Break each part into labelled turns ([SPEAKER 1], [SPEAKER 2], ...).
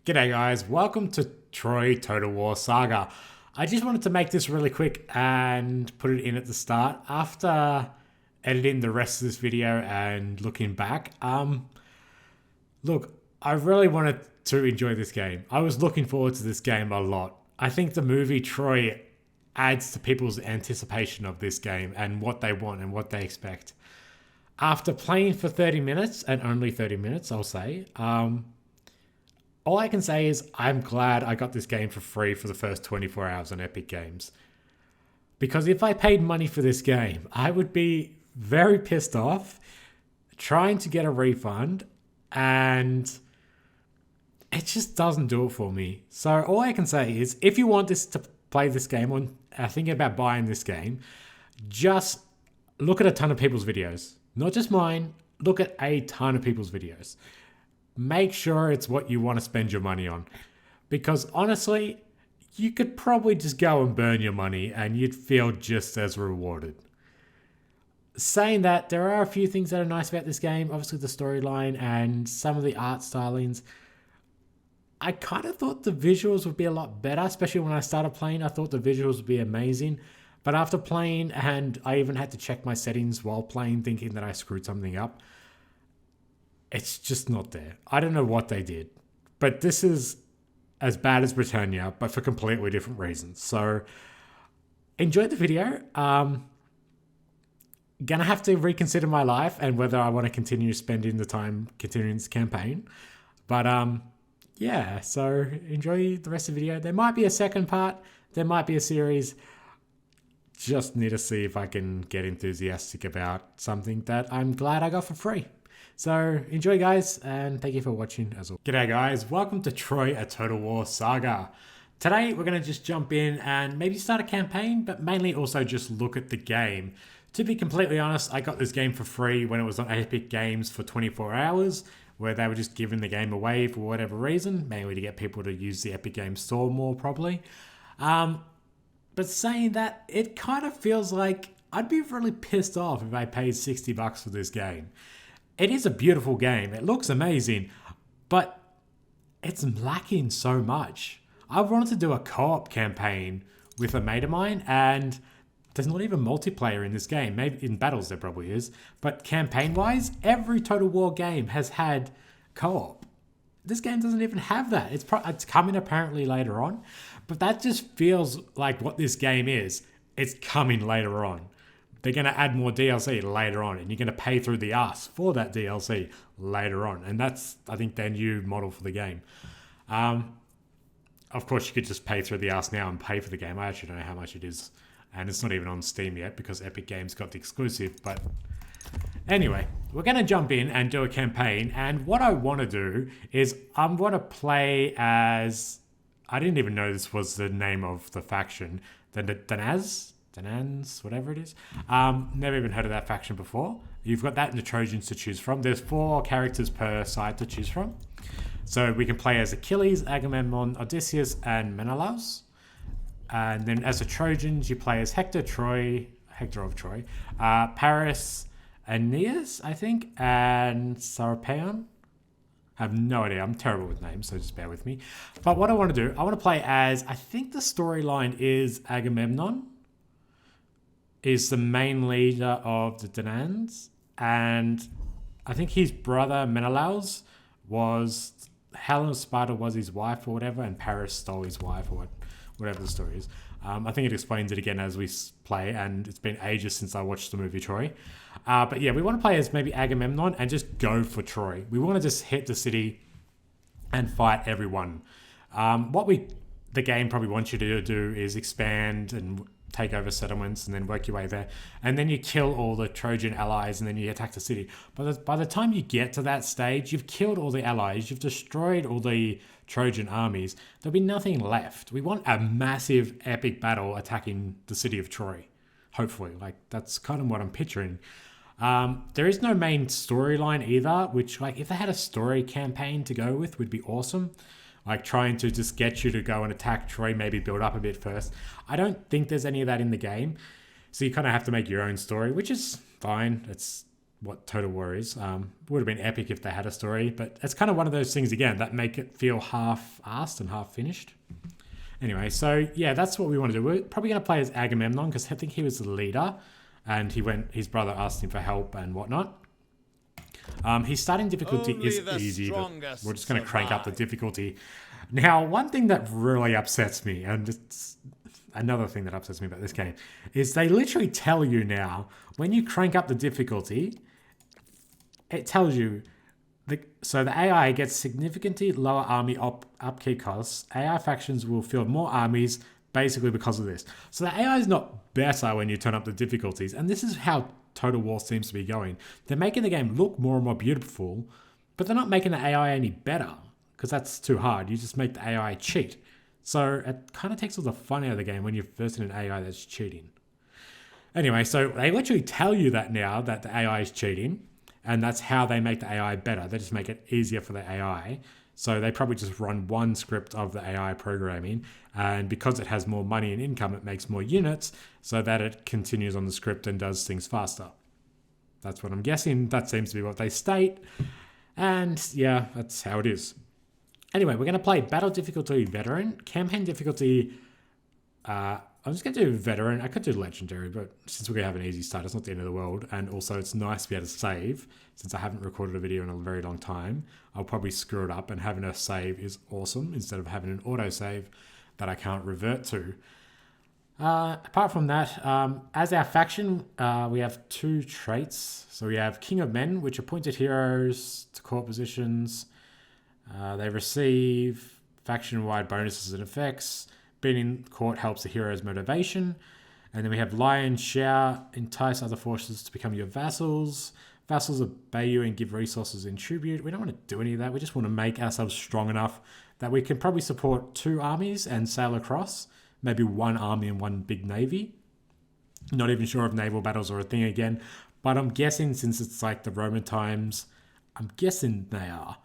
[SPEAKER 1] G'day guys, welcome to Troy Total War Saga. I just wanted to make this really quick and put it in at the start. After editing the rest of this video and looking back, look, I really wanted to enjoy this game. I was looking forward to this game a lot. I think the movie Troy adds to people's anticipation of this game and what they want and what they expect. After playing for 30 minutes, and only 30 minutes, I'll say, all I can say is I'm glad I got this game for free for the first 24 hours on Epic Games. Because if I paid money for this game, I would be very pissed off, trying to get a refund, and it just doesn't do it for me. So all I can say is if you want this to play this game or are thinking about buying this game, just look at a ton of people's videos. Not just mine, look at a ton of people's videos. Make sure it's what you want to spend your money on. Because honestly, you could probably just go and burn your money and you'd feel just as rewarded. Saying that, there are a few things that are nice about this game. Obviously the storyline and some of the art stylings. I kind of thought the visuals would be a lot better, especially when I started playing. I thought the visuals would be amazing. But after playing, and I even had to check my settings while playing, thinking that I screwed something up, it's just not there. I don't know what they did. But this is as bad as Britannia, but for completely different reasons. So, enjoy the video. Gonna have to reconsider my life and whether I want to continue spending the time continuing this campaign. But, yeah, so enjoy the rest of the video. There might be a second part. There might be a series. Just need to see if I can get enthusiastic about something that I'm glad I got for free. So enjoy guys, and thank you for watching as well. G'day guys, welcome to Troy a Total War Saga. Today we're going to just jump in and maybe start a campaign, but mainly also just look at the game. To be completely honest, I got this game for free when it was on Epic Games for 24 hours, where they were just giving the game away for whatever reason, mainly to get people to use the Epic Games Store more probably. But saying that, it kind of feels like I'd be really pissed off if I paid $60 for this game. It is a beautiful game. It looks amazing, but it's lacking so much. I wanted to do a co-op campaign with a mate of mine, and there's not even multiplayer in this game. Maybe in battles there probably is, but campaign-wise, every Total War game has had co-op. This game doesn't even have that. It's coming apparently later on, but that just feels like what this game is. It's coming later on. They're going to add more DLC later on, and you're going to pay through the arse for that DLC later on. And that's, I think, their new model for the game. Of course, you could just pay through the arse now and pay for the game. I actually don't know how much it is. And it's not even on Steam yet because Epic Games got the exclusive. But anyway, we're going to jump in and do a campaign. And what I want to do is I'm going to play as... I didn't even know this was the name of the faction. The Danans, whatever it is. Never even heard of that faction before. You've got that in the Trojans to choose from. There's 4 characters per side to choose from. So we can play as Achilles, Agamemnon, Odysseus, and Menelaus. And then as the Trojans, you play as Hector of Troy, Paris, Aeneas, I think, and Sarapeon. I have no idea. I'm terrible with names, so just bear with me. But what I want to do, I want to play as, I think the storyline is Agamemnon is the main leader of the Danans, and I think his brother Menelaus was, Helen of Sparta was his wife or whatever, and Paris stole his wife or whatever the story is. I think it explains it again as we play, and it's been ages since I watched the movie Troy. But yeah, we want to play as maybe Agamemnon and just go for Troy. We want to just hit the city and fight everyone. The game probably wants you to do is expand and take over settlements and then work your way there. And then you kill all the Trojan allies and then you attack the city. But by the time you get to that stage, you've killed all the allies, you've destroyed all the Trojan armies. There'll be nothing left. We want a massive epic battle attacking the city of Troy. Hopefully, like that's kind of what I'm picturing. There is no main storyline either, which like if they had a story campaign to go with would be awesome. Like trying to just get you to go and attack Troy, maybe build up a bit first. I don't think there's any of that in the game. So you kind of have to make your own story, which is fine. It's what Total War is. Would have been epic if they had a story, but it's kind of one of those things again that make it feel half-assed and half-finished. Anyway, so yeah, that's what we want to do. We're probably going to play as Agamemnon because I think he was the leader, and his brother asked him for help and whatnot. His starting difficulty is easy, but we're just going to crank up the difficulty. Now, one thing that really upsets me, and it's another thing that upsets me about this game, is they literally tell you now, when you crank up the difficulty, it tells you, so the AI gets significantly lower army upkeep costs. AI factions will field more armies basically because of this. So the AI is not better when you turn up the difficulties, and this is how Total War seems to be going. They're making the game look more and more beautiful, but they're not making the AI any better, because that's too hard. You just make the AI cheat. So it kind of takes all the fun out of the game when you're first in an AI that's cheating. Anyway, so they literally tell you that now, that the AI is cheating, and that's how they make the AI better. They just make it easier for the AI. So they probably just run one script of the AI programming, and because it has more money and income, it makes more units so that it continues on the script and does things faster. That's what I'm guessing. That seems to be what they state. And yeah, that's how it is. Anyway, we're going to play Battle Difficulty Veteran. Campaign Difficulty, I'm just going to do Veteran. I could do Legendary, but since we're going to have an easy start, it's not the end of the world. And also, it's nice to be able to save. Since I haven't recorded a video in a very long time, I'll probably screw it up, and having a save is awesome instead of having an autosave that I can't revert to. Apart from that, as our faction, we have 2 traits. So we have King of Men, which appointed heroes to court positions. They receive faction-wide bonuses and effects. Being in court helps the hero's motivation. And then we have Lion Share, entice other forces to become your vassals. Vassals obey you and give resources in tribute. We don't want to do any of that. We just want to make ourselves strong enough that we can probably support 2 armies and sail across. Maybe 1 army and 1 big navy. Not even sure if naval battles are a thing again. But I'm guessing, since it's like the Roman times, I'm guessing they are.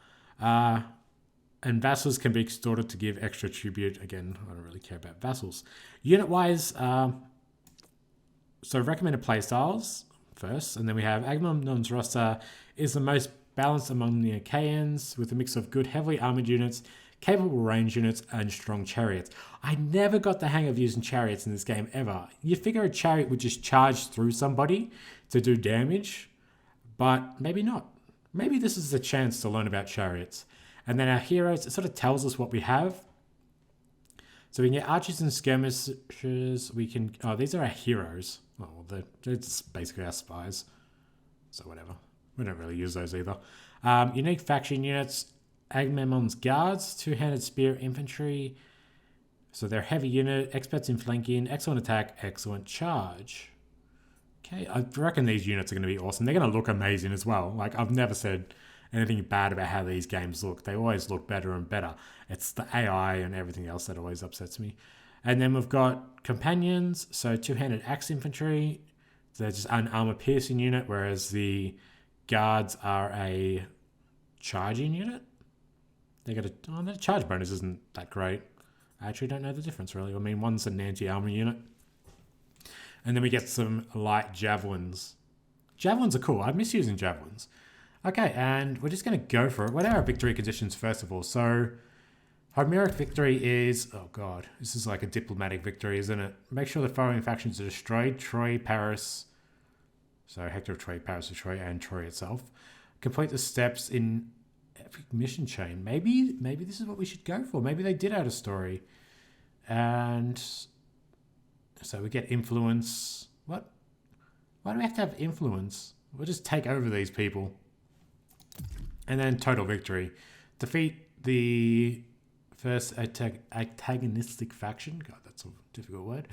[SPEAKER 1] And vassals can be extorted to give extra tribute. Again, I don't really care about vassals. Unit-wise, so recommended playstyles first. And then we have Agamemnon's roster is the most balanced among the Achaeans, with a mix of good heavily armored units, capable range units, and strong chariots. I never got the hang of using chariots in this game ever. You figure a chariot would just charge through somebody to do damage, but maybe not. Maybe this is a chance to learn about chariots. And then our heroes, it sort of tells us what we have. So we can get archers and skirmishers. We can, these are our heroes. Well, it's basically our spies. So whatever. We don't really use those either. Unique faction units. Agamemnon's guards, 2-handed spear infantry. So they're heavy unit, experts in flanking, excellent attack, excellent charge. Okay, I reckon these units are going to be awesome. They're going to look amazing as well. Like, I've never said anything bad about how these games look. They always look better and better. It's the AI and everything else that always upsets me. And then we've got companions, so 2-handed axe infantry. They're just an armor-piercing unit, whereas the guards are a charging unit. They got their charge bonus isn't that great. I actually don't know the difference, really. I mean, one's an anti-armor unit. And then we get some light javelins. Javelins are cool. I miss using javelins. Okay, and we're just going to go for it. What are our victory conditions, first of all? So, Homeric victory is... Oh, God. This is like a diplomatic victory, isn't it? Make sure the following factions are destroyed. Troy, Paris... So, Hector of Troy, Paris of Troy, and Troy itself. Complete the steps in epic mission chain. Maybe this is what we should go for. Maybe they did add a story. And... So, we get influence. What? Why do we have to have influence? We'll just take over these people. And then total victory. Defeat the first antagonistic faction. God, that's a difficult word.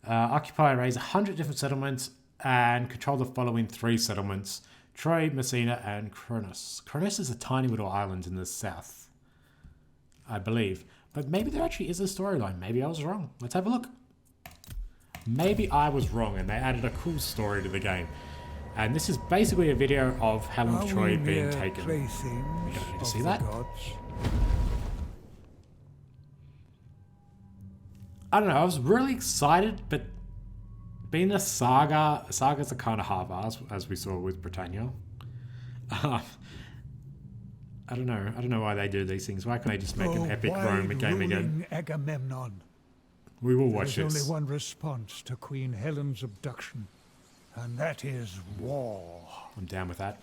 [SPEAKER 1] Occupy and raise 100 different settlements and control the following 3 settlements. Troy, Messina, and Kronos. Kronos is a tiny little island in the south, I believe. But maybe there actually is a storyline. Maybe I was wrong. Let's have a look. Maybe I was wrong and they added a cool story to the game. And this is basically a video of how long Troy being taken. We don't need to see that. I don't know, I was really excited, but being a saga, sagas are kind of half-assed, as we saw with Britannia. I don't know. I don't know why they do these things. Why can't they just make an epic Rome game again?
[SPEAKER 2] Agamemnon.
[SPEAKER 1] We will watch
[SPEAKER 2] There's
[SPEAKER 1] this.
[SPEAKER 2] only one response to Queen Helen's abduction, and that is war.
[SPEAKER 1] I'm down with that.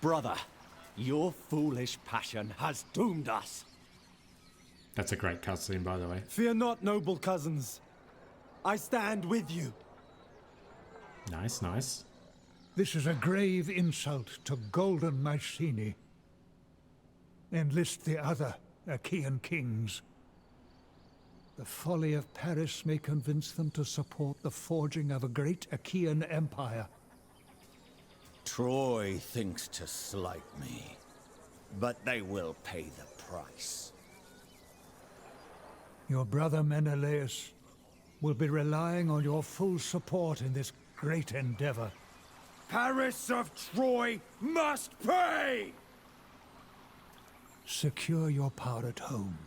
[SPEAKER 3] Brother, your foolish passion has doomed us.
[SPEAKER 1] That's a great cutscene, by the way.
[SPEAKER 4] Fear not, noble cousins. I stand with you.
[SPEAKER 1] Nice, nice.
[SPEAKER 2] This is a grave insult to Golden Mycenae. Enlist the other Achaean kings. The folly of Paris may convince them to support the forging of a great Achaean empire.
[SPEAKER 3] Troy thinks to slight me, but they will pay the price.
[SPEAKER 2] Your brother Menelaus will be relying on your full support in this great endeavor.
[SPEAKER 4] Paris of Troy must pay!
[SPEAKER 2] Secure your power at home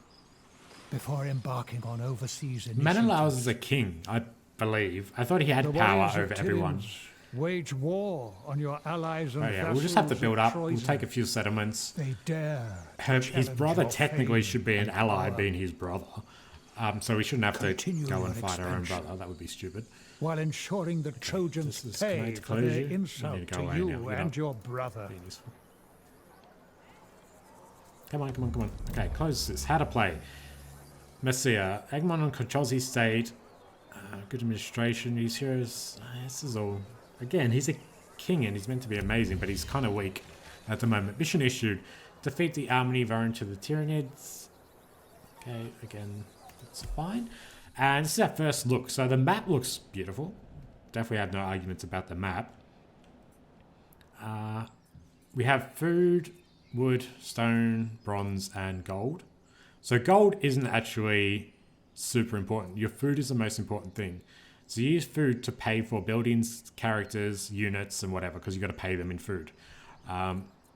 [SPEAKER 2] before embarking on overseas initiatives.
[SPEAKER 1] Menelaus is a king, I believe. I thought he had
[SPEAKER 2] The
[SPEAKER 1] power
[SPEAKER 2] warriors of
[SPEAKER 1] over everyone.
[SPEAKER 2] Tiryns wage war on your allies and
[SPEAKER 1] Oh yeah, we'll just have to
[SPEAKER 2] vassals
[SPEAKER 1] build
[SPEAKER 2] of
[SPEAKER 1] up. We'll
[SPEAKER 2] Troy's
[SPEAKER 1] take a few settlements.
[SPEAKER 2] They dare
[SPEAKER 1] His
[SPEAKER 2] challenge
[SPEAKER 1] brother
[SPEAKER 2] your
[SPEAKER 1] technically
[SPEAKER 2] fame
[SPEAKER 1] should be an
[SPEAKER 2] and
[SPEAKER 1] ally,
[SPEAKER 2] power,
[SPEAKER 1] being his brother. So we shouldn't have to
[SPEAKER 2] Continue
[SPEAKER 1] go and
[SPEAKER 2] your
[SPEAKER 1] fight our own
[SPEAKER 2] expansion.
[SPEAKER 1] brother. That would be stupid.
[SPEAKER 2] while ensuring the Trojans
[SPEAKER 1] this is
[SPEAKER 2] pay
[SPEAKER 1] connect
[SPEAKER 2] for their
[SPEAKER 1] closure. You need
[SPEAKER 2] insult
[SPEAKER 1] to
[SPEAKER 2] to
[SPEAKER 1] go away
[SPEAKER 2] you
[SPEAKER 1] now, you
[SPEAKER 2] and
[SPEAKER 1] know.
[SPEAKER 2] your brother.
[SPEAKER 1] Being useful. Come on, come on, come on. Okay, close this. How to play. Messiah. Agamemnon and Konchozi stayed. Good administration. These heroes. This is all. Again, he's a king and he's meant to be amazing, but he's kind of weak at the moment. Mission issued. Defeat the army Varan to the Tyranids. Okay, again, that's fine. And this is our first look. So the map looks beautiful. Definitely have no arguments about the map. We have food, wood, stone, bronze, and gold. So gold isn't actually super important. Your food is the most important thing. So you use food to pay for buildings, characters, units, and whatever, because you've got to pay them in food.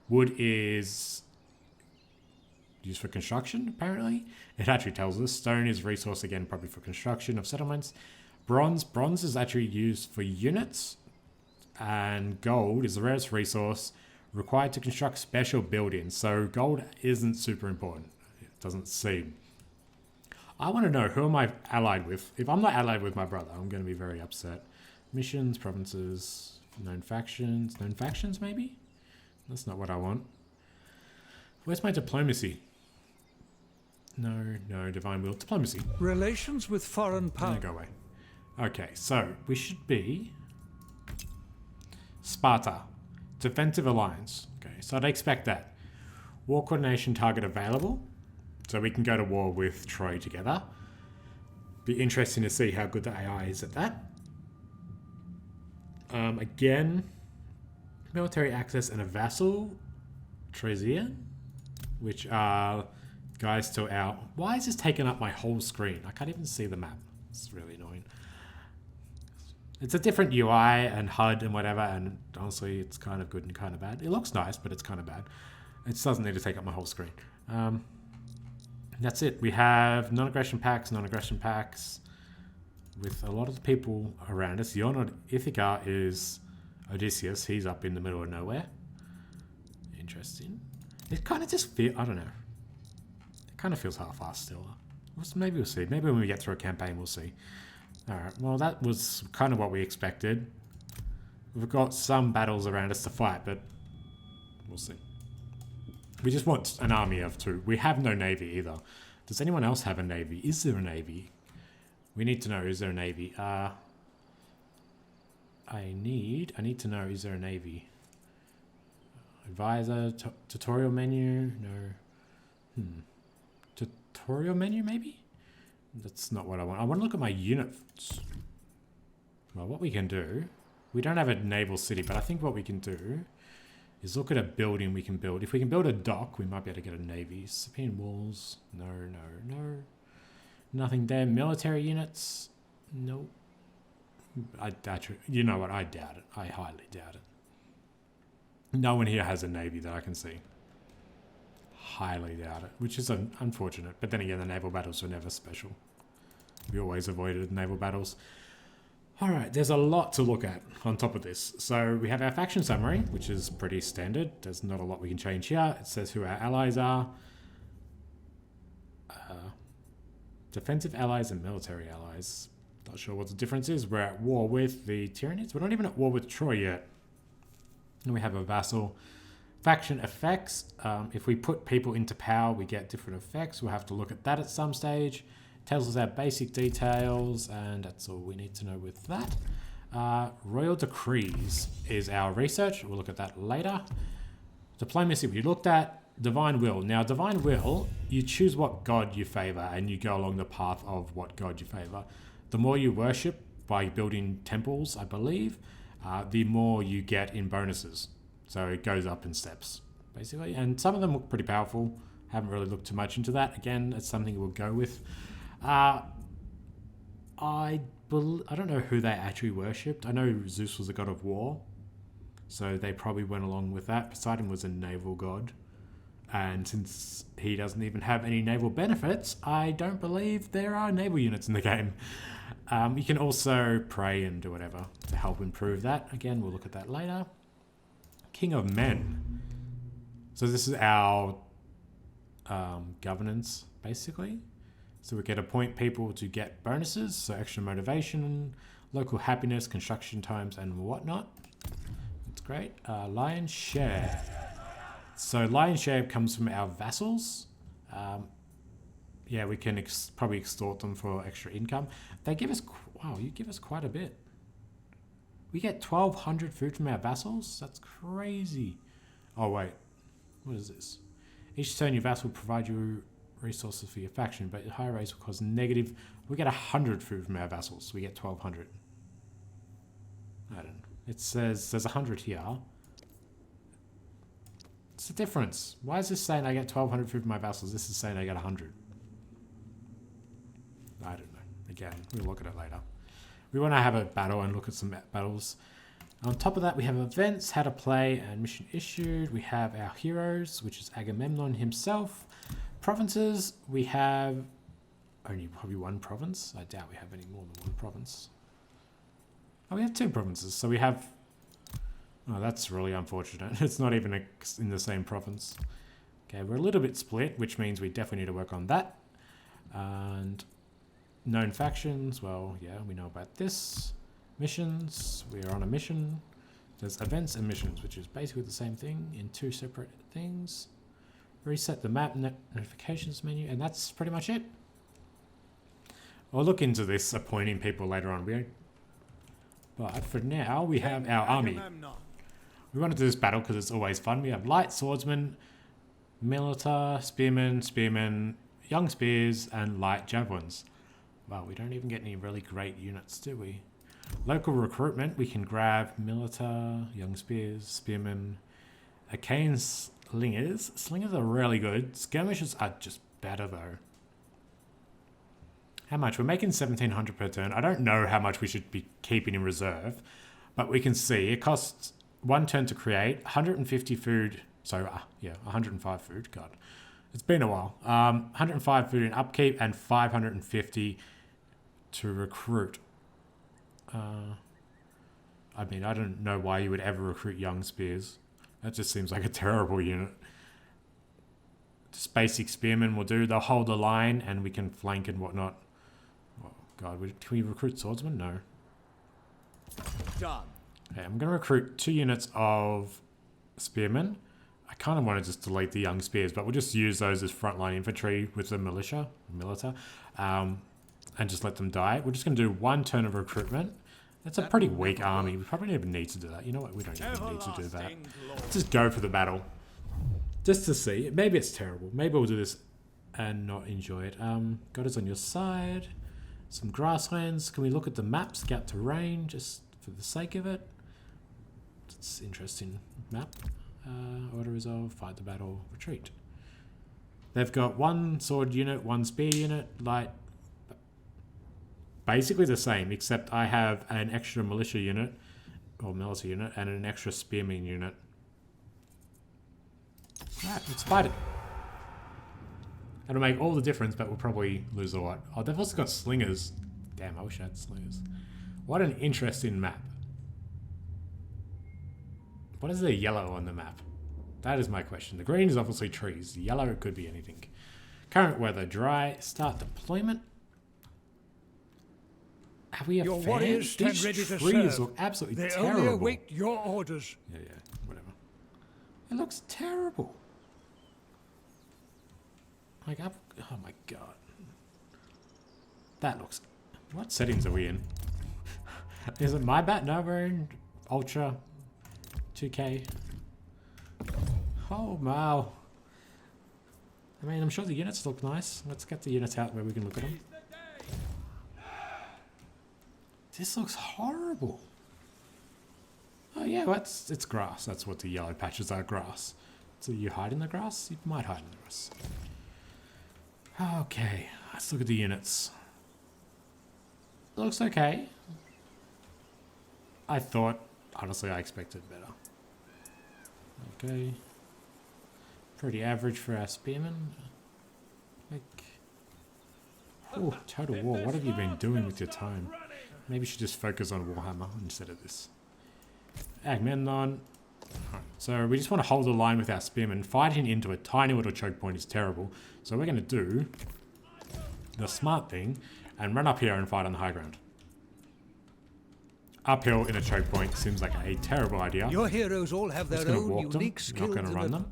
[SPEAKER 1] Wood is used for construction, apparently. It actually tells us. Stone is resource, again, probably for construction of settlements. Bronze is actually used for units. And gold is the rarest resource required to construct special buildings. So gold isn't super important. It doesn't seem. I want to know, who am I allied with? If I'm not allied with my brother, I'm going to be very upset. Missions, provinces, known factions. Known factions, maybe? That's not what I want. Where's my diplomacy? No, divine will. Diplomacy.
[SPEAKER 2] Relations with foreign power.
[SPEAKER 1] Go away. Okay, so we should be Sparta. Defensive alliance. Okay, so I'd expect that. War coordination target available. So we can go to war with Troy together. Be interesting to see how good the AI is at that. Again, military access and a vassal, Trezian, which are guys to our... Why is this taking up my whole screen? I can't even see the map. It's really annoying. It's a different UI and HUD and whatever, and honestly, it's kind of good and kind of bad. It looks nice, but it's kind of bad. It doesn't need to take up my whole screen. That's it. We have non-aggression packs with a lot of the people around us. Yon Ithaca is Odysseus. He's up in the middle of nowhere. Interesting. It kind of just feels... I don't know. It kind of feels half-assed still. Maybe we'll see. Maybe when we get through a campaign, we'll see. Alright, well that was kind of what we expected. We've got some battles around us to fight, but we'll see. We just want an army of two. We have no navy either. Does anyone else have a navy? Is there a navy? We need to know, is there a navy? I need to know, is there a navy? Advisor, tutorial menu, no. Tutorial menu maybe? That's not what I want. I want to look at my units. Well, what we can do, we don't have a naval city, but I think what we can do is look at a building we can build. If we can build a dock, we might be able to get a navy. Cyprian walls, no. Nothing there. Military units, nope. You know what, I doubt it. I highly doubt it. No one here has a navy that I can see. Highly doubt it, which is unfortunate. But then again, the naval battles are never special. We always avoided naval battles. Alright, there's a lot to look at on top of this. So we have our faction summary, which is pretty standard. There's not a lot we can change here. It says who our allies are. Defensive allies and military allies. Not sure what the difference is. We're at war with the Tyranids. We're not even at war with Troy yet. And we have a vassal. Faction effects. If we put people into power, we get different effects. We'll have to look at that at some stage. Tells us our basic details, and that's all we need to know with that. Royal decrees is our research. We'll look at that later. Diplomacy we looked at. Divine will. Now, divine will, you choose what god you favor, and you go along the path of what god you favor. The more you worship by building temples, I believe, the more you get in bonuses. So it goes up in steps, basically. And some of them look pretty powerful. Haven't really looked too much into that. Again, it's something we'll go with. I don't know who they actually worshipped. I know Zeus was a god of war, so they probably went along with that. Poseidon was a naval god, and since he doesn't even have any naval benefits, I don't believe there are naval units in the game. You can also pray and do whatever to help improve that. Again, we'll look at that later. King of Men. So this is our governance, basically. So we can appoint people to get bonuses, so extra motivation, local happiness, construction times, and whatnot. That's great. Lion's share. So lion's share comes from our vassals. Yeah, we can probably extort them for extra income. They give us, wow, you give us quite a bit. We get 1,200 food from our vassals? That's crazy. Oh, wait. What is this? Each turn your vassal will provide you resources for your faction, but higher rates will cause negative. We get 100 food from our vassals, so we get 1,200. I don't know. It says there's 100 here. What's the difference? Why is this saying I get 1,200 food from my vassals? This is saying I get 100. I don't know. Again, we'll look at it later. We want to have a battle and look at some battles. On top of that, we have events, how to play, and mission issued. We have our heroes, which is Agamemnon himself. Provinces, we have only probably one province. I doubt we have any more than one province. Oh, we have 2 provinces. So we have... Oh, that's really unfortunate. It's not even in the same province. Okay, we're a little bit split, which means we definitely need to work on that. And known factions, well, yeah, we know about this. Missions, we are on a mission. There's events and missions, which is basically the same thing in 2 separate things. Reset the map notifications menu, and that's pretty much it. I'll look into this appointing people later on. But for now, we have our army. We want to do this battle because it's always fun. We have light swordsmen, militar, spearmen, young spears, and light javelins. Wow, we don't even get any really great units, do we? Local recruitment, we can grab militar, young spears, spearmen, arcane slingers. Slingers are really good. Skirmishers are just better though. How much? We're making 1,700 per turn. I don't know how much we should be keeping in reserve, but we can see it costs 1 turn to create, 150 food. So, yeah, 105 food. God, it's been a while. 105 food in upkeep and 550 to recruit. I mean, I don't know why you would ever recruit young spears. That just seems like a terrible unit. Just basic spearmen will do. They'll hold the line and we can flank and whatnot. Oh, God, can we recruit swordsmen? No.
[SPEAKER 3] Done.
[SPEAKER 1] Okay, I'm going to recruit 2 units of spearmen. I kind of want to just delete the young spears, but we'll just use those as frontline infantry with the militia, and just let them die. We're just going to do 1 turn of recruitment. That's a pretty weak army. We probably don't even need to do that. You know what? We don't even need to do that. Let's just go for the battle. Just to see. Maybe it's terrible. Maybe we'll do this and not enjoy it. God is on your side. Some grasslands. Can we look at the map? Scout terrain, just for the sake of it. It's an interesting map. Order resolve, fight the battle, retreat. They've got 1 sword unit, 1 spear unit, light. Basically the same, except I have an extra militia unit, or military unit, and an extra spearman unit. Alright, let's fight it. It'll make all the difference, but we'll probably lose a lot. Oh, they've also got slingers. Damn, I wish I had slingers. What an interesting map. What is the yellow on the map? That is my question. The green is obviously trees. The yellow, it could be anything. Current weather, dry. Start deployment. Have we a
[SPEAKER 2] Your
[SPEAKER 1] fan?
[SPEAKER 2] warriors stand
[SPEAKER 1] These
[SPEAKER 2] ready to
[SPEAKER 1] trees
[SPEAKER 2] serve.
[SPEAKER 1] look absolutely
[SPEAKER 2] They
[SPEAKER 1] terrible.
[SPEAKER 2] only await your orders.
[SPEAKER 1] Yeah, whatever. It looks terrible. Like, oh my god. That looks... What settings are we in? Is it my bat? No, we're in Ultra 2K. Oh, wow. I mean, I'm sure the units look nice. Let's get the units out where we can look at them. This looks horrible. Oh yeah, well, it's grass. That's what the yellow patches are, grass. So you hide in the grass? You might hide in the grass. Okay, let's look at the units. Looks okay. I thought, honestly, I expected better. Okay. Pretty average for our spearmen. Like, oh, Total War, what have you been doing with your time? Maybe you should just focus on Warhammer instead of this. Agamemnon. Alright, so we just want to hold the line with our spearmen. Fighting into a tiny little choke point is terrible. So we're going to do the smart thing and run up here and fight on the high ground. Uphill in a choke point seems like a terrible idea.
[SPEAKER 2] Your heroes all have their own unique skills.
[SPEAKER 1] Not going to run them.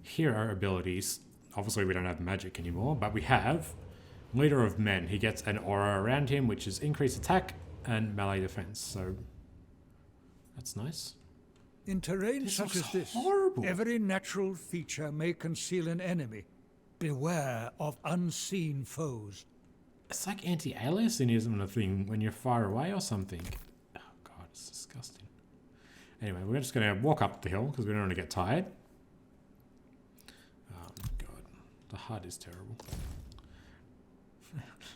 [SPEAKER 1] Hero abilities. Obviously we don't have magic anymore, but we have Leader of Men. He gets an aura around him, which is increased attack and melee defense. So that's nice.
[SPEAKER 2] In terrain
[SPEAKER 1] This
[SPEAKER 2] such
[SPEAKER 1] looks
[SPEAKER 2] as this,
[SPEAKER 1] horrible.
[SPEAKER 2] every natural feature may conceal an enemy. Beware of unseen foes.
[SPEAKER 1] It's like anti-aliasing a thing when you're far away or something. Oh god, it's disgusting. Anyway, we're just going to walk up the hill because we don't want to get tired. Oh god, the HUD is terrible.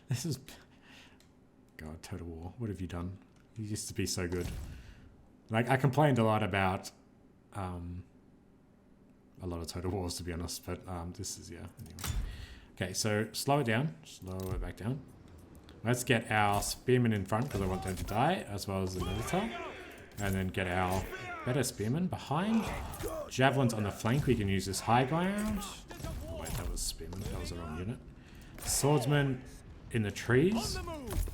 [SPEAKER 1] This is... God, Total War, what have you done? You used to be so good. Like, I complained a lot about a lot of Total Wars, to be honest, but this is, yeah, anyway. Okay, so slow it down. Slow it back down. Let's get our spearmen in front because I want them to die, as well as the Minotaur. And then get our better spearmen behind. Javelins on the flank, we can use this high ground. Oh, wait, that was spearmen. That was the wrong unit. Swordsman in the trees.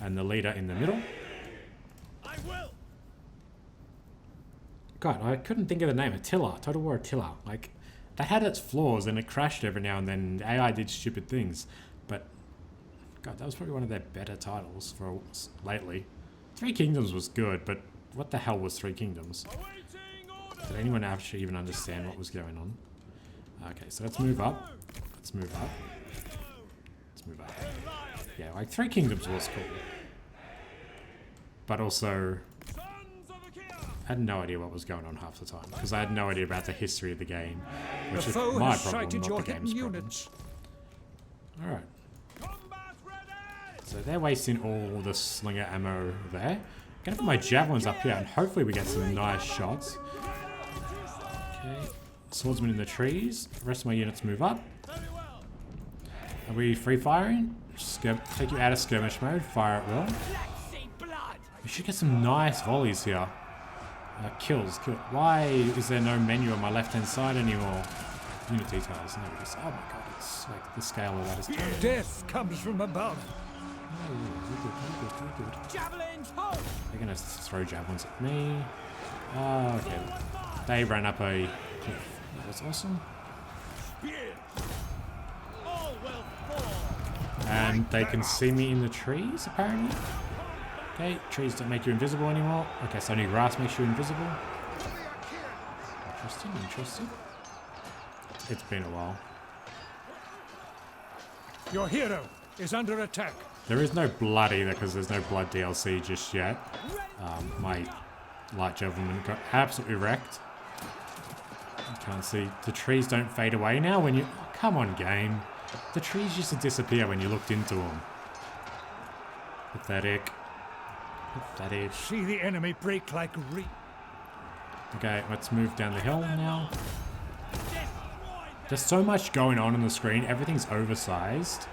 [SPEAKER 1] And the leader in the middle. God, I couldn't think of the name. Attila. Total War Attila. Like, that had its flaws and it crashed every now and then. AI did stupid things. But, God, that was probably one of their better titles for lately. Three Kingdoms was good, but what the hell was Three Kingdoms? Did anyone actually even understand what was going on? Okay, so let's move up. Let's move up. Let's move up. Yeah, like Three Kingdoms was cool. But also... I had no idea what was going on half the time because I had no idea about the history of the game, which is my problem, not the game's problem. All right. So they're wasting all the slinger ammo there. I'm gonna put my javelins up here and hopefully we get some nice shots. Okay. Swordsman in the trees. The rest of my units move up. Are we free firing? Take you out of skirmish mode. Fire at will. We should get some nice volleys here. Kills. Why is there no menu on my left-hand side anymore? Unit details. No, oh my god, it's like the scale of that is terrible.
[SPEAKER 2] Death comes from above.
[SPEAKER 1] Oh, good. Javelins, hold! They're gonna throw javelins at me. Oh, okay. They ran up a cliff. That was awesome. And they can see me in the trees, apparently. Okay, trees don't make you invisible anymore. Okay, so only grass makes you invisible. Interesting. It's been a while.
[SPEAKER 2] Your hero is under attack.
[SPEAKER 1] There is no blood either because there's no blood DLC just yet. My light javelin got absolutely wrecked. You can't see. The trees don't fade away now when you... Come on, game. The trees used to disappear when you looked into them. Pathetic.
[SPEAKER 2] See the enemy break like a reed.
[SPEAKER 1] Okay, let's move down the hill now. There's so much going on the screen. Everything's oversized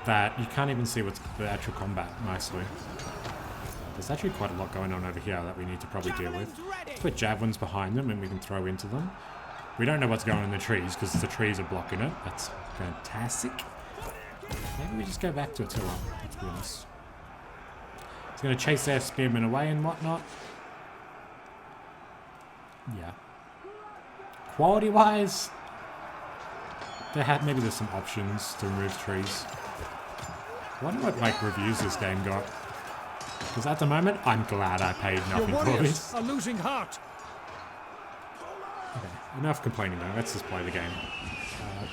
[SPEAKER 1] that you can't even see what's the actual combat nicely. There's actually quite a lot going on over here that we need to probably deal with. Let's put javelins behind them and we can throw into them. We don't know what's going on in the trees because the trees are blocking it. That's fantastic. Maybe we just go back to Attila, let's be honest. It's going to chase their spearmen away and whatnot. Yeah. Quality-wise, maybe there's some options to remove trees. I wonder what like reviews this game got. Because at the moment, I'm glad I paid nothing for this.
[SPEAKER 2] Are losing heart.
[SPEAKER 1] Okay, enough complaining though. Let's just play the game.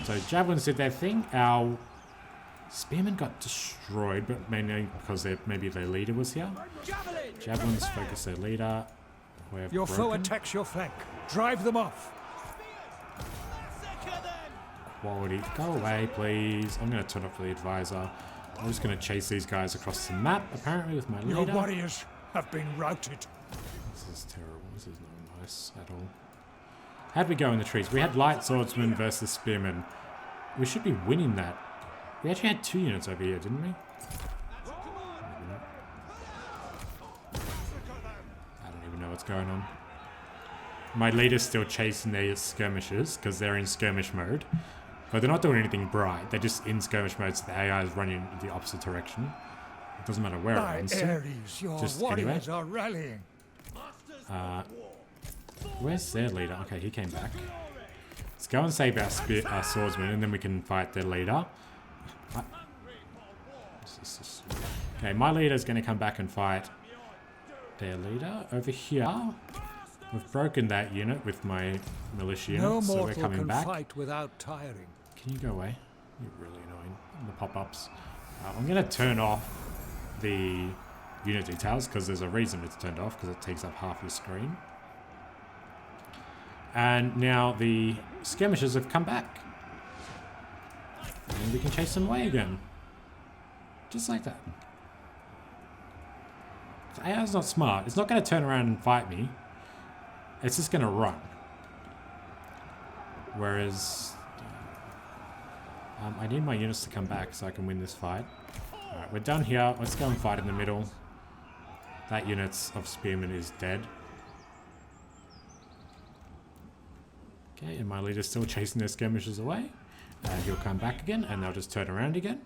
[SPEAKER 1] So javelins did their thing. Our spearmen got destroyed, but mainly because maybe their leader was here. Javelins focus their leader.
[SPEAKER 2] Your foe attacks your flank. Drive them off.
[SPEAKER 1] Quality. Go away, please. I'm going to turn off the advisor. I'm just going to chase these guys across the map, apparently, with my leader.
[SPEAKER 2] Your warriors have been routed.
[SPEAKER 1] This is terrible. This is not nice at all. How'd we go in the trees? We had light swordsman versus spearmen. We should be winning that. We actually had 2 units over here, didn't we? I don't even know what's going on. My leader's still chasing their skirmishers because they're in skirmish mode. But they're not doing anything bright. They're just in skirmish mode, so the AI is running in the opposite direction. It doesn't matter where it runs to.
[SPEAKER 2] Ares, your
[SPEAKER 1] Just
[SPEAKER 2] warriors are rallying.
[SPEAKER 1] Where's their leader? Okay, he came back. Let's go and save our swordsman, and then we can fight their leader. Okay, my leader's going to come back and fight their leader. Over here, we've broken that unit with my militia unit,
[SPEAKER 2] No
[SPEAKER 1] so we're
[SPEAKER 2] mortal
[SPEAKER 1] coming
[SPEAKER 2] can
[SPEAKER 1] back.
[SPEAKER 2] fight without tiring.
[SPEAKER 1] Can you go away? You're really annoying. The pop-ups. I'm going to turn off the unit details because there's a reason it's turned off because it takes up half your screen. And now the skirmishers have come back. And we can chase them away again. Just like that. The AI's not smart. It's not going to turn around and fight me. It's just going to run. Whereas I need my units to come back so I can win this fight. Alright, we're done here. Let's go and fight in the middle. That unit of spearmen is dead. Okay, and my leader's still chasing their skirmishers away. And he'll come back again, and they'll just turn around again.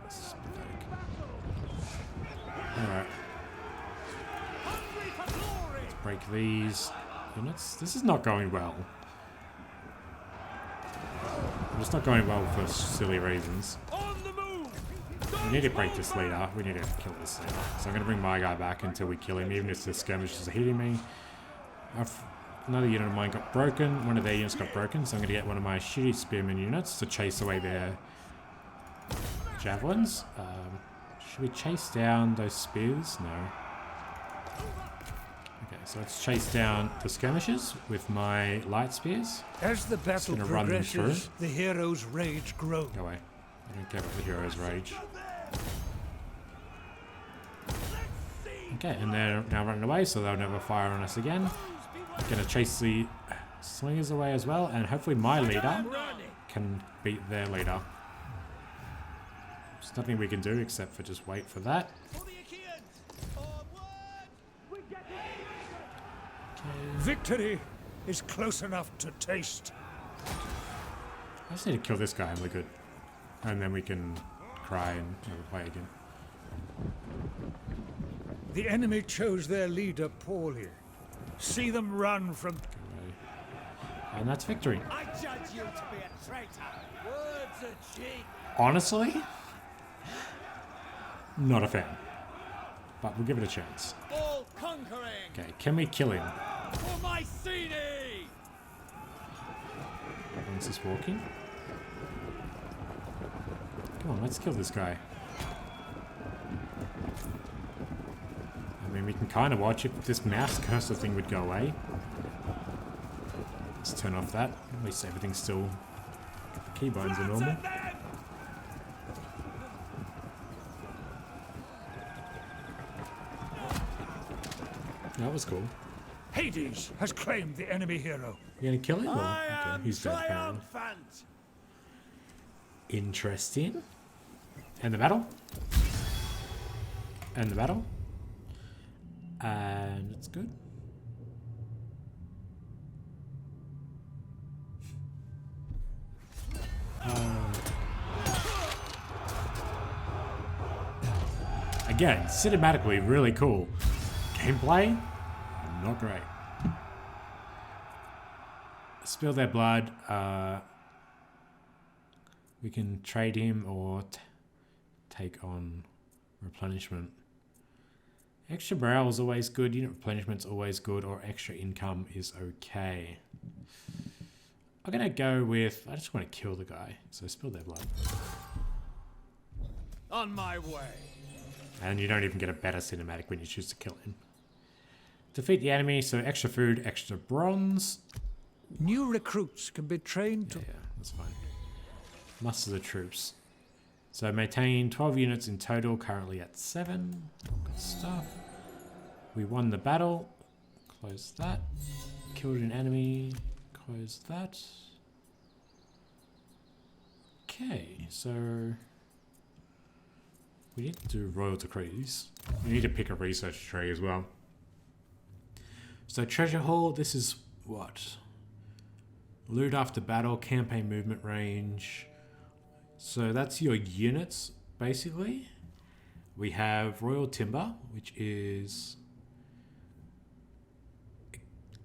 [SPEAKER 1] This is pathetic. Alright. Let's break these units. This is not going well. It's not going well for silly reasons. We need to break this leader. We need to kill this leader. So I'm going to bring my guy back until we kill him, even if the skirmishers are hitting me. Another unit of mine got broken. One of their units got broken, so I'm going to get one of my shitty spearman units to chase away their javelins. Should we chase down those spears? No. Okay, so let's chase down the skirmishers with my light spears.
[SPEAKER 2] As the battle
[SPEAKER 1] run them
[SPEAKER 2] progresses, the hero's rage grows.
[SPEAKER 1] Go away. I don't care about the hero's rage. Okay, and they're now running away, so they'll never fire on us again. I'm gonna chase the slingers away as well, and hopefully my leader can beat their leader. There's nothing we can do except for just wait for that.
[SPEAKER 2] Victory is close enough to taste.
[SPEAKER 1] I just need to kill this guy and we're good. And then we can cry and never play again.
[SPEAKER 2] The enemy chose their leader poorly. See them run from...
[SPEAKER 1] And that's victory.
[SPEAKER 3] I judge you to be a traitor. Words are cheap.
[SPEAKER 1] Honestly, not a fan. But we'll give it a chance.
[SPEAKER 3] All conquering.
[SPEAKER 1] Okay, can we kill him?
[SPEAKER 3] For my CD.
[SPEAKER 1] Everyone's just walking. Come on, let's kill this guy. I mean, we can kind of watch if this mouse cursor thing would go away. Let's turn off that. At least everything's still... The keybones are normal. That was cool.
[SPEAKER 2] Hades has claimed the enemy hero.
[SPEAKER 1] You gonna kill him? Or?
[SPEAKER 3] I
[SPEAKER 1] Okay,
[SPEAKER 3] am
[SPEAKER 1] he's dead apparently.
[SPEAKER 3] triumphant.
[SPEAKER 1] Interesting. End the battle. End the battle. And it's good. Again, cinematically really cool. Gameplay, not great. Spill their blood. We can trade him or take on replenishment. Extra morale is always good. Unit replenishment's always good. Or extra income is okay. I'm gonna go with. I just want to kill the guy. So spill their blood.
[SPEAKER 3] On my way.
[SPEAKER 1] And you don't even get a better cinematic when you choose to kill him. Defeat the enemy. So extra food, extra bronze.
[SPEAKER 2] New recruits can be trained to...
[SPEAKER 1] Yeah, that's fine. Muster the troops. So maintain 12 units in total, currently at 7. Good stuff. We won the battle. Close that. Killed an enemy. Close that. Okay, so... we need to do royal decrees. We need to pick a research tree as well. So treasure hall, this is what? Loot after battle, campaign movement range. So that's your units, basically. We have Royal Timber, which is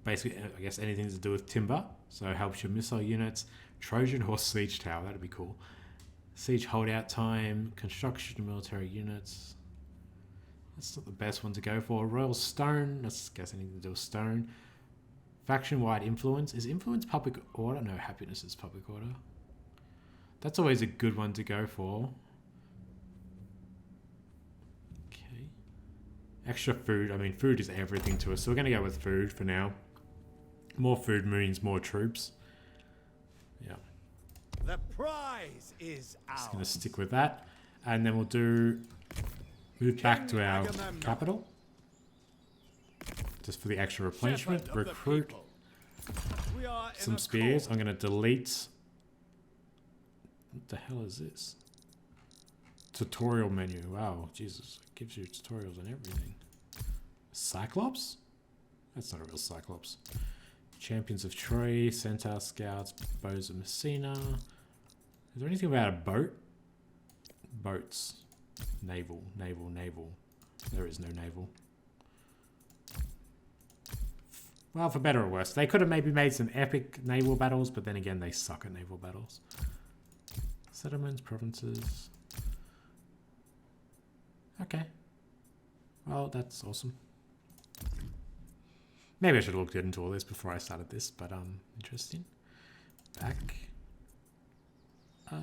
[SPEAKER 1] basically, I guess, anything to do with timber. So it helps your missile units. Trojan Horse Siege Tower, that'd be cool. Siege holdout time, construction military units. That's not the best one to go for. Royal Stone, that's, I guess, anything to do with stone. Faction-wide influence. Is influence public order? No, happiness is public order. That's always a good one to go for. Okay. Extra food. I mean, food is everything to us. So we're going to go with food for now. More food means more troops. Yeah.
[SPEAKER 3] The prize is ours.
[SPEAKER 1] Just going to stick with that. And then we'll do... move back to our capital. Just for the extra replenishment. Recruit some spears. I'm going to delete... what the hell is this? Tutorial menu. Wow, Jesus. It gives you tutorials on everything. Cyclops? That's not a real Cyclops. Champions of Troy, Centaur Scouts, Bows of Messina. Is there anything about a boat? Boats. Naval, naval, naval. There is no naval. Well, for better or worse. They could have maybe made some epic naval battles, but then again, they suck at naval battles. Settlements, provinces. Okay. Well, that's awesome. Maybe I should have looked into all this before I started this, but interesting. Back. I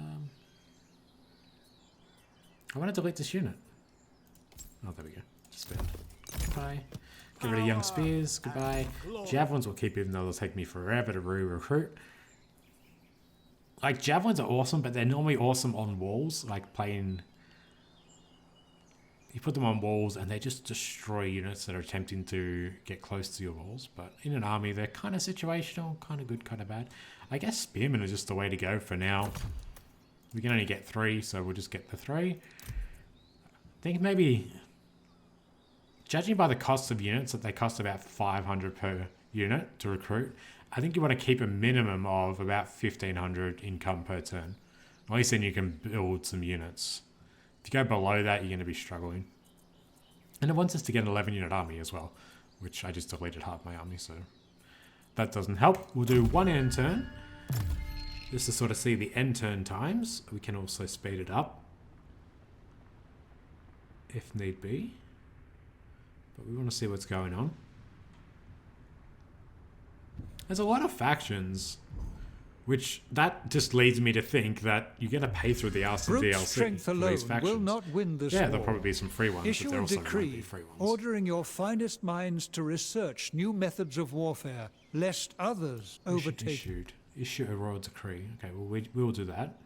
[SPEAKER 1] want to delete this unit. Oh, there we go. Disband. Goodbye. Get rid of young spears. Goodbye. Javelins will keep, even though it'll take me forever to re-recruit. Like, javelins are awesome, but they're normally awesome on walls. Like, playing... you put them on walls and they just destroy units that are attempting to get close to your walls. But in an army, they're kind of situational, kind of good, kind of bad. I guess spearmen are just the way to go for now. We can only get 3, so we'll just get the 3. I think maybe... judging by the cost of units, that they cost about 500 per unit to recruit, I think you want to keep a minimum of about 1,500 income per turn. At least then you can build some units. If you go below that, you're going to be struggling. And it wants us to get an 11 unit army as well, which I just deleted half my army, so that doesn't help. We'll do 1 end turn, just to sort of see the end turn times. We can also speed it up, if need be. But we want to see what's going on. There's a lot of factions, which that just leads me to think that you're going to pay through the arse of
[SPEAKER 2] Brute
[SPEAKER 1] DLC
[SPEAKER 2] strength
[SPEAKER 1] for
[SPEAKER 2] alone
[SPEAKER 1] these factions.
[SPEAKER 2] will not win this
[SPEAKER 1] yeah,
[SPEAKER 2] war.
[SPEAKER 1] there'll probably be some free ones,
[SPEAKER 2] Issue
[SPEAKER 1] but there
[SPEAKER 2] a
[SPEAKER 1] also won't
[SPEAKER 2] decree
[SPEAKER 1] be free ones.
[SPEAKER 2] ordering your finest minds to research new methods of warfare, lest others overtake.
[SPEAKER 1] Issue a royal decree. Okay, well, we'll do that.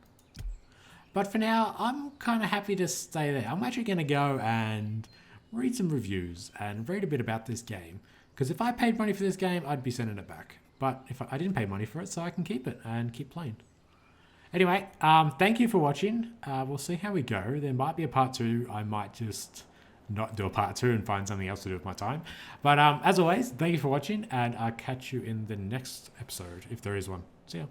[SPEAKER 1] But for now, I'm kind of happy to stay there. I'm actually going to go and read some reviews and read a bit about this game. Because if I paid money for this game, I'd be sending it back. But if I didn't pay money for it, so I can keep it and keep playing. Anyway, thank you for watching. We'll see how we go. There might be a part 2. I might just not do a part 2 and find something else to do with my time. But as always, thank you for watching, and I'll catch you in the next episode, if there is one. See ya.